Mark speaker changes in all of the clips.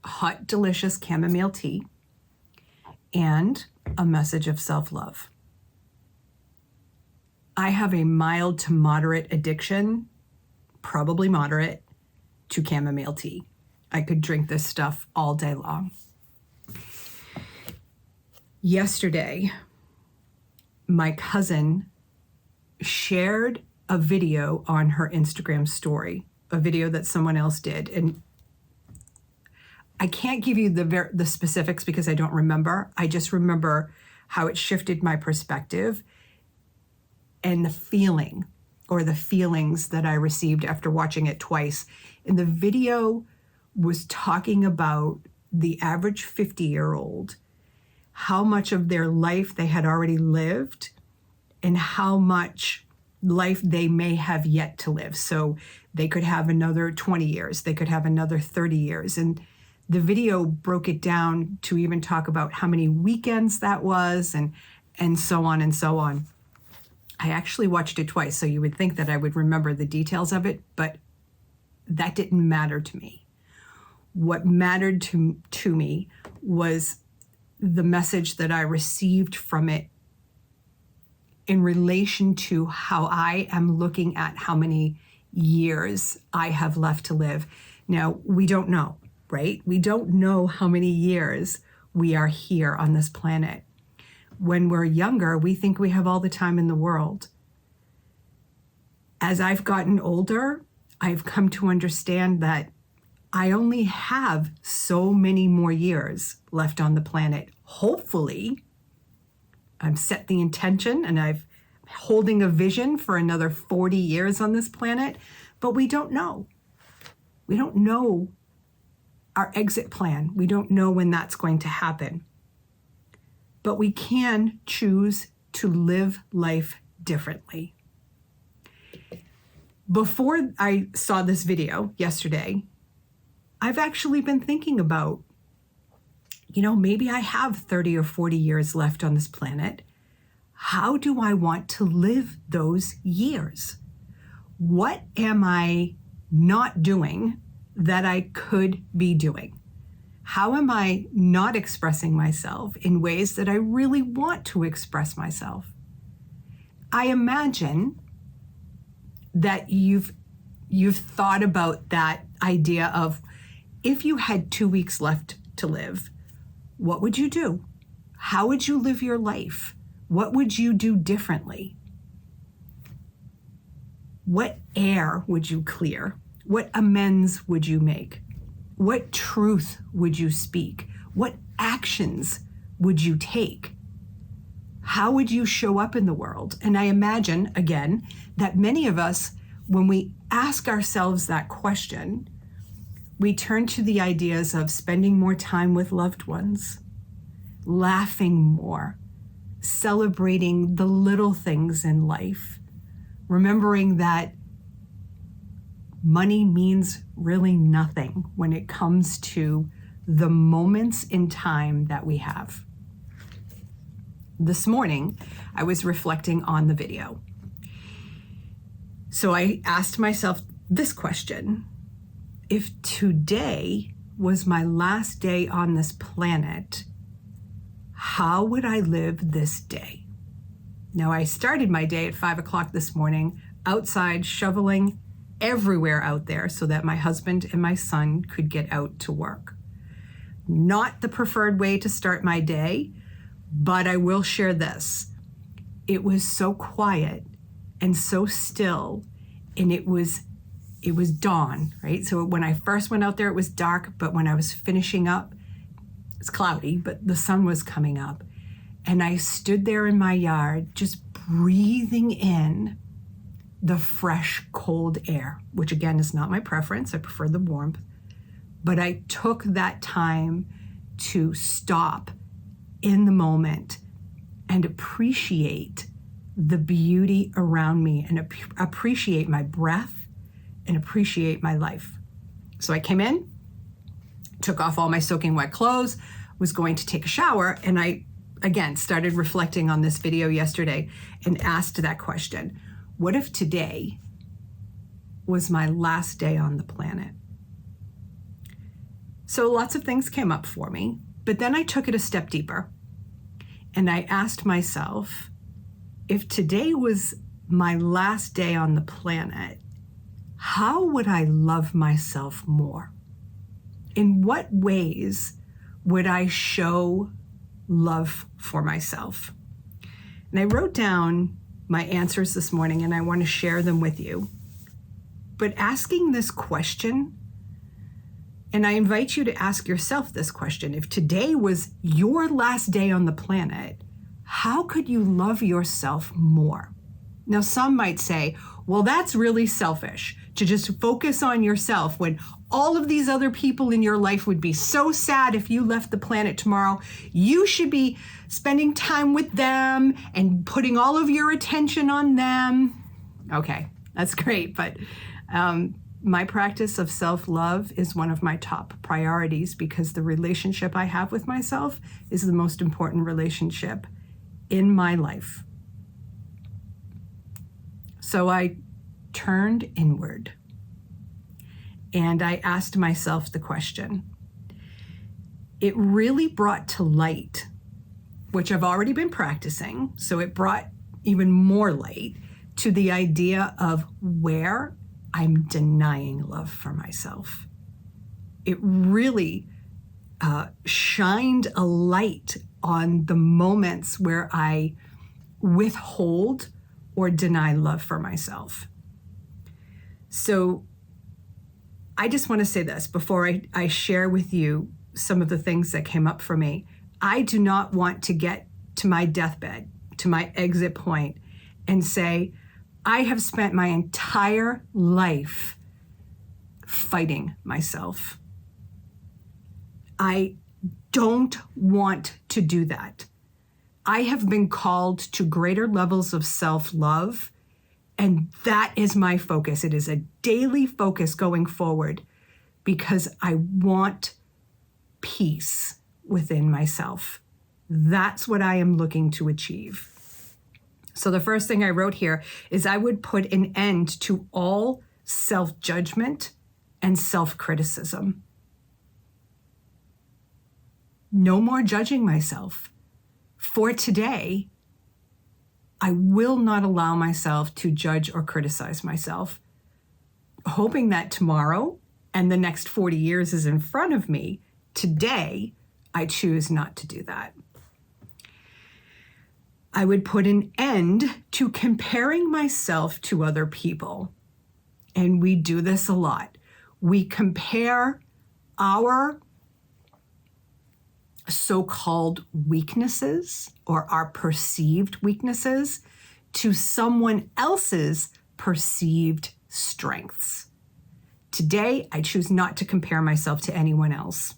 Speaker 1: hot, delicious chamomile tea, and a message of self-love. I have a mild to moderate addiction, probably moderate, to chamomile tea. I could drink this stuff all day long. Yesterday, my cousin shared a video on her Instagram story, a video that someone else did. And I can't give you the specifics because I don't remember. I just remember how it shifted my perspective and the feeling or the feelings that I received after watching it twice. And the video was talking about the average 50-year-old, how much of their life they had already lived and how much life they may have yet to live. So they could have another 20 years, they could have another 30 years. And the video broke it down to even talk about how many weekends that was and so on and so on. I actually watched it twice, so you would think that I would remember the details of it, but that didn't matter to me. What mattered to me was the message that I received from it in relation to how I am looking at how many years I have left to live. Now, we don't know, right? We don't know how many years we are here on this planet. When we're younger, we think we have all the time in the world. As I've gotten older, I've come to understand that I only have so many more years left on the planet. Hopefully, I've set the intention and I'm holding a vision for another 40 years on this planet, but we don't know. We don't know our exit plan. We don't know when that's going to happen. But we can choose to live life differently. Before I saw this video yesterday, I've actually been thinking about, maybe I have 30 or 40 years left on this planet. How do I want to live those years? What am I not doing that I could be doing? How am I not expressing myself in ways that I really want to express myself? I imagine that you've thought about that idea of, if you had 2 weeks left to live, what would you do? How would you live your life? What would you do differently? What air would you clear? What amends would you make? What truth would you speak? What actions would you take? How would you show up in the world? And I imagine, again, that many of us, when we ask ourselves that question, we turn to the ideas of spending more time with loved ones, laughing more, celebrating the little things in life, remembering that money means really nothing when it comes to the moments in time that we have. This morning, I was reflecting on the video. So I asked myself this question: if today was my last day on this planet, how would I live this day? Now, I started my day at 5 o'clock this morning outside shoveling everywhere out there so that my husband and my son could get out to work. Not the preferred way to start my day, but I will share this. It was so quiet and so still, and it was dawn, right? So when I first went out there, it was dark, but when I was finishing up, it's cloudy, but the sun was coming up. And I stood there in my yard, just breathing in the fresh, cold air, which again is not my preference. I prefer the warmth. But I took that time to stop in the moment and appreciate the beauty around me and appreciate my breath and appreciate my life. So I came in, took off all my soaking wet clothes, was going to take a shower, and I, again, started reflecting on this video yesterday and asked that question: what if today was my last day on the planet? So lots of things came up for me, but then I took it a step deeper. And I asked myself, if today was my last day on the planet, how would I love myself more? In what ways would I show love for myself? And I wrote down my answers this morning, and I want to share them with you. But asking this question, and I invite you to ask yourself this question, if today was your last day on the planet, how could you love yourself more? Now, some might say, well, that's really selfish to just focus on yourself when all of these other people in your life would be so sad if you left the planet tomorrow. You should be spending time with them and putting all of your attention on them. Okay, that's great, but my practice of self-love is one of my top priorities because the relationship I have with myself is the most important relationship in my life. So I turned inward and I asked myself the question. It really brought to light, which I've already been practicing, so it brought even more light to the idea of where I'm denying love for myself. It really shined a light on the moments where I withhold or deny love for myself. So I just want to say this before I share with you some of the things that came up for me. I do not want to get to my deathbed, to my exit point, and say, I have spent my entire life fighting myself. I don't want to do that. I have been called to greater levels of self-love, and that is my focus. It is a daily focus going forward because I want peace within myself. That's what I am looking to achieve. So the first thing I wrote here is I would put an end to all self-judgment and self-criticism. No more judging myself. For today, I will not allow myself to judge or criticize myself, hoping that tomorrow and the next 40 years is in front of me. Today, I choose not to do that. I would put an end to comparing myself to other people. And we do this a lot. We compare our so-called weaknesses or our perceived weaknesses to someone else's perceived strengths. Today, I choose not to compare myself to anyone else.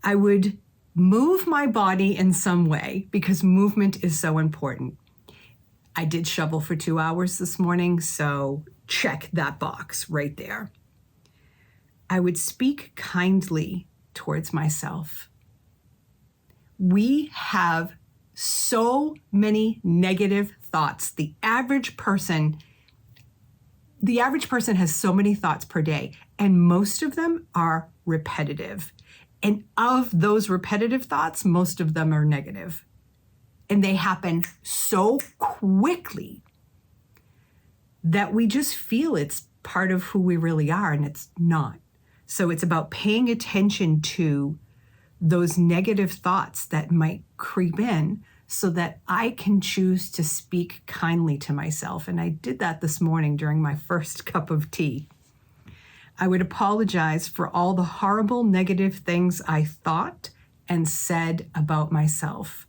Speaker 1: I would move my body in some way because movement is so important. I did shovel for 2 hours this morning, so check that box right there. I would speak kindly towards myself. We have so many negative thoughts. The average person has so many thoughts per day, and most of them are repetitive. And of those repetitive thoughts, most of them are negative. And they happen so quickly that we just feel it's part of who we really are, and it's not. So it's about paying attention to those negative thoughts that might creep in so that I can choose to speak kindly to myself. And I did that this morning during my first cup of tea. I would apologize for all the horrible negative things I thought and said about myself.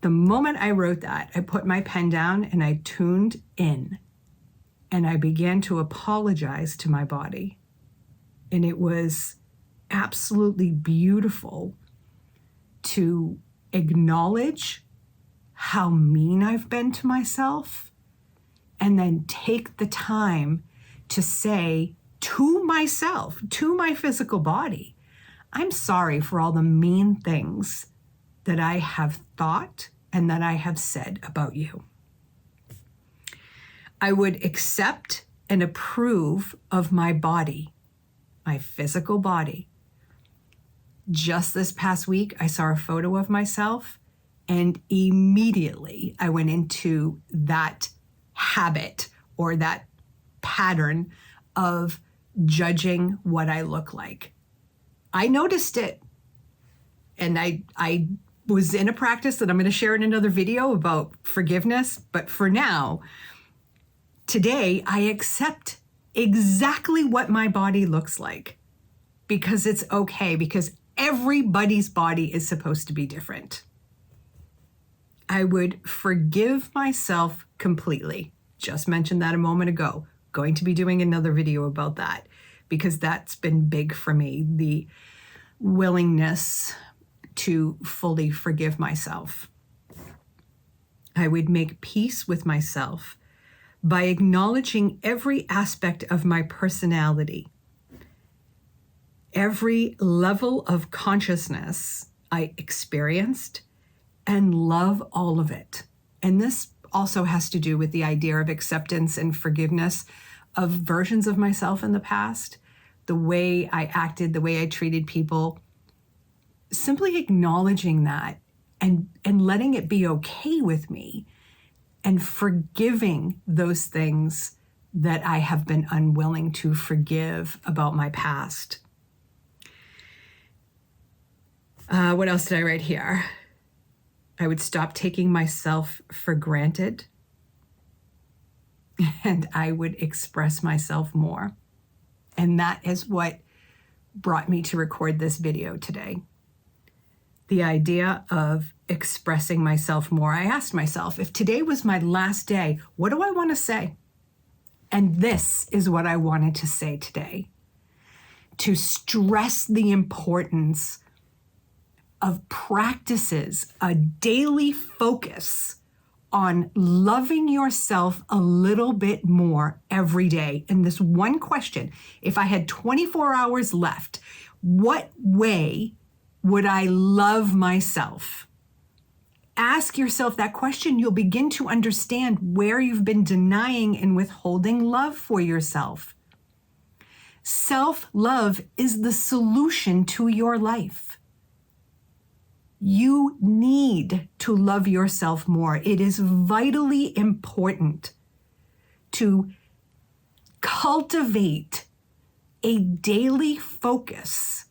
Speaker 1: The moment I wrote that, I put my pen down and I tuned in and I began to apologize to my body. And it was absolutely beautiful to acknowledge how mean I've been to myself and then take the time to say to myself, to my physical body, I'm sorry for all the mean things that I have thought and that I have said about you. I would accept and approve of my body, my physical body, Just this past week, I saw a photo of myself, and immediately I went into that habit or that pattern of judging what I look like. I noticed it, and I was in a practice that I'm going to share in another video about forgiveness. But for now, today, I accept exactly what my body looks like because it's okay, because everybody's body is supposed to be different. I would forgive myself completely. Just mentioned that a moment ago. Going to be doing another video about that because that's been big for me, the willingness to fully forgive myself. I would make peace with myself by acknowledging every aspect of my personality, every level of consciousness I experienced, and love all of it. And this also has to do with the idea of acceptance and forgiveness of versions of myself in the past, the way I acted, the way I treated people. Simply acknowledging that and letting it be okay with me and forgiving those things that I have been unwilling to forgive about my past. What else did I write here? I would stop taking myself for granted, and I would express myself more. And that is what brought me to record this video today. The idea of expressing myself more. I asked myself, if today was my last day, what do I want to say? And this is what I wanted to say today. To stress the importance of practices, a daily focus on loving yourself a little bit more every day. And this one question, if I had 24 hours left, what way would I love myself? Ask yourself that question. You'll begin to understand where you've been denying and withholding love for yourself. Self-love is the solution to your life. You need to love yourself more. It is vitally important to cultivate a daily focus.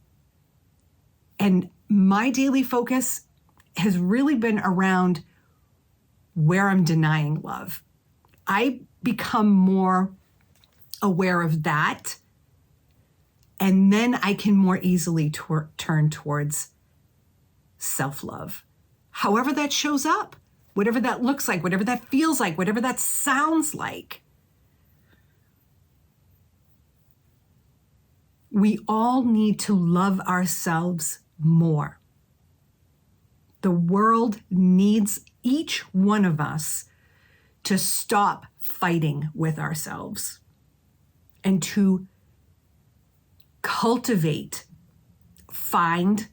Speaker 1: And my daily focus has really been around where I'm denying love. I become more aware of that, and then I can more easily turn towards self-love. However that shows up, whatever that looks like, whatever that feels like, whatever that sounds like. We all need to love ourselves more. The world needs each one of us to stop fighting with ourselves and to cultivate, find,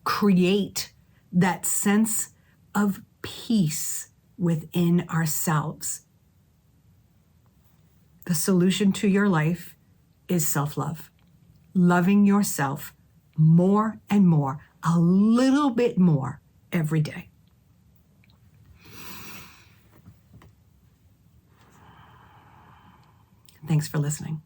Speaker 1: create that sense of peace within ourselves. The solution to your life is self-love. Loving yourself more and more, a little bit more every day. Thanks for listening.